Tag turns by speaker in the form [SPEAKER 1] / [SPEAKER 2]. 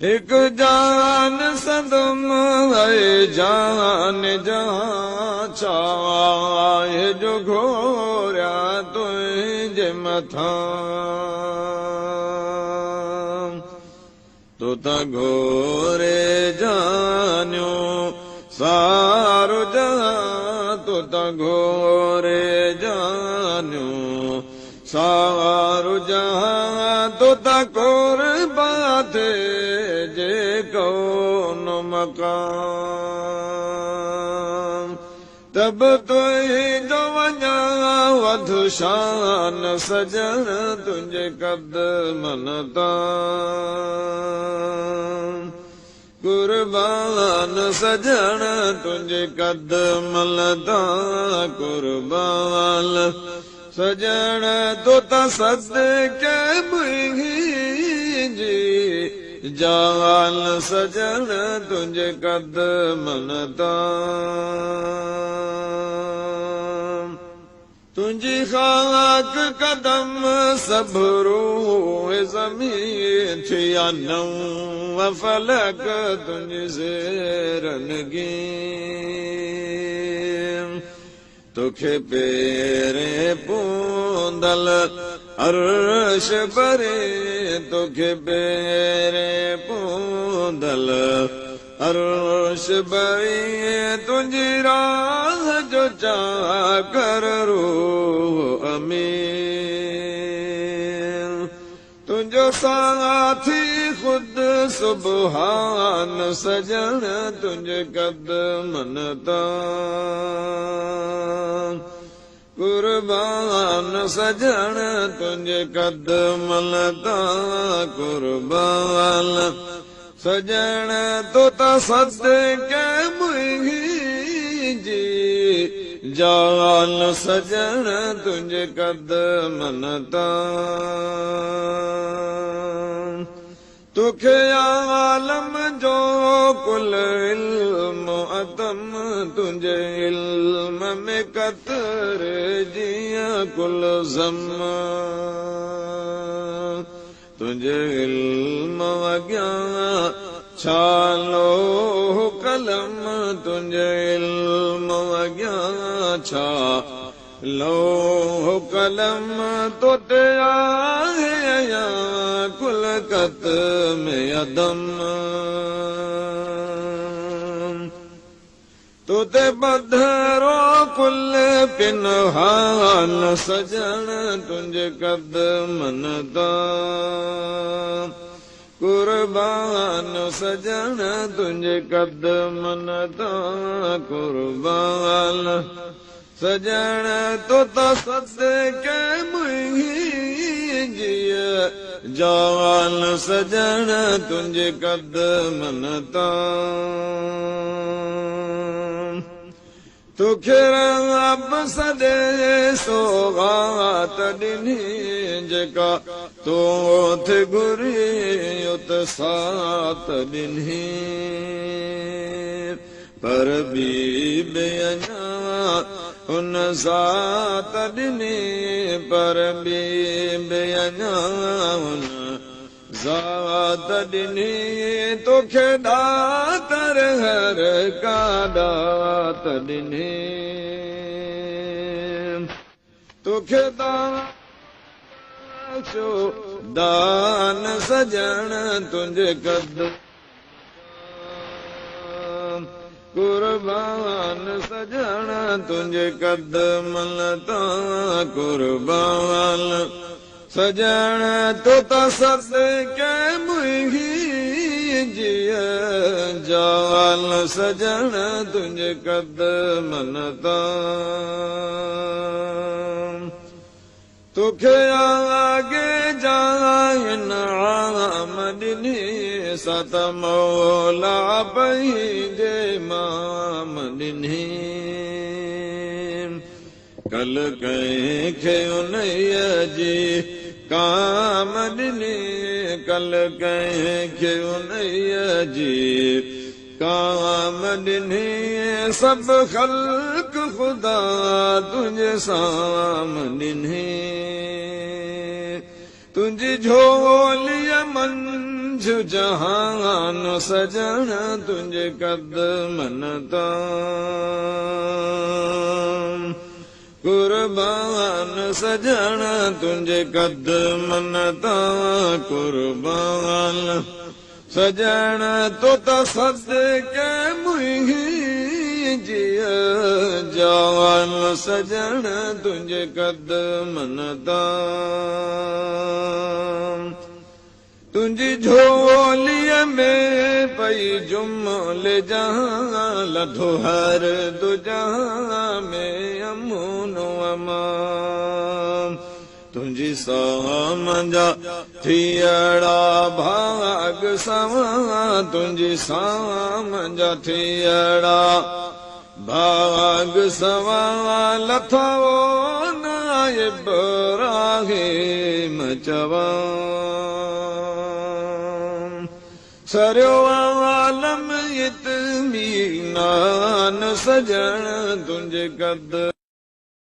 [SPEAKER 1] एक जान सदम है जान जहाँ छाए जो घोरा तुझे मथा तो घोरे जान्यो सारो जहाँ तो घोरे जान्यो सारो जहाँ तो कुर्बान जे कौन मकान तब तो जो वञा वधु शान सजन तुझे कदमन तां कुर्बान सजन तुझे कदमन तां कुर्बान सजन तो सदके मुंहिंजी जान सजन तुझे कदमन तां तुझी खाक कदम सब रूह ज़मीन थिया नव फलक तुझी ज़ेरनगी तुखे पेरे पूंदल अर्श परे तुखे पेरे पूंदल अर्श परे तुझी राह जो चाकर रूह अमीन तुझो साथी खुद सुबहान सजन तुझे कदमन तां कुर्बान सजन तुझे कदमन तां कुर्बान सजन तो सदके मुंहिंजी जान सजन तुझे कदमन तां तुखे आलम जो कुल इल्म अतम तुझे इल्म में कतर जिया कुल ज़म्मा तुझे इल्म अॻियां छालो कलम तुझे इल्म अॻियां छा लो कलम तो ते आहे कुल कत में अदम तो ते बधरो कुल पिनहान सजन तुझे कदमन तां कुर्बान सजन तुझे कदमन तां कुर्बान सजन तो सदके मुंहिंजी जान सजन तुझे कदमन तां तुखे रब सदे सौगात ॾिनी जेका तो थे घुरी उत साथ ॾिनी पर बि अञा उन साथ ॾिनी पर बि अञा उन ज़ात ॾिनी तोखे दातर हर का दात ॾिनी तोखे दान सजन तुझे कदम कुर्बान सजन तुझे कदमन तां कुर्बान सजन तो सदके मुंहिंजी जान सजन तुझे कदमन तां तुखे आगे जाइन आम ॾिनी सत मौला पंहिंजे माम ॾिनी कल कंहिंखे उन्हीअ जी काम ॾिनी कल कंहिंखे उन्हीअ जी काम ॾिनी सभु ख़ल्क़ ख़ुदा तुंहिंजे साम ॾिनी तुंहिंजी झोलीअ मंझि पुछ जहान सजण तुंहिंजे कदमन तां कुर्बान सजण तुंहिंजे कदमन तां कुर्बान सजण तो त सदके मुंहिंजी जिया जान सजण तुंहिंजे कदमन तां तुंहिंजी झोलीअ में पई जुमले जहां लधो हर दुजहां में अमून अमान तुंहिंजी साम जा थियड़ा भाग सवा तुंहिंजी साम जा थियड़ा भाग सवा लथो नाइब इब्राहिम चवां सरियो आलम इत्मीनान सजण तुंहिंजे कद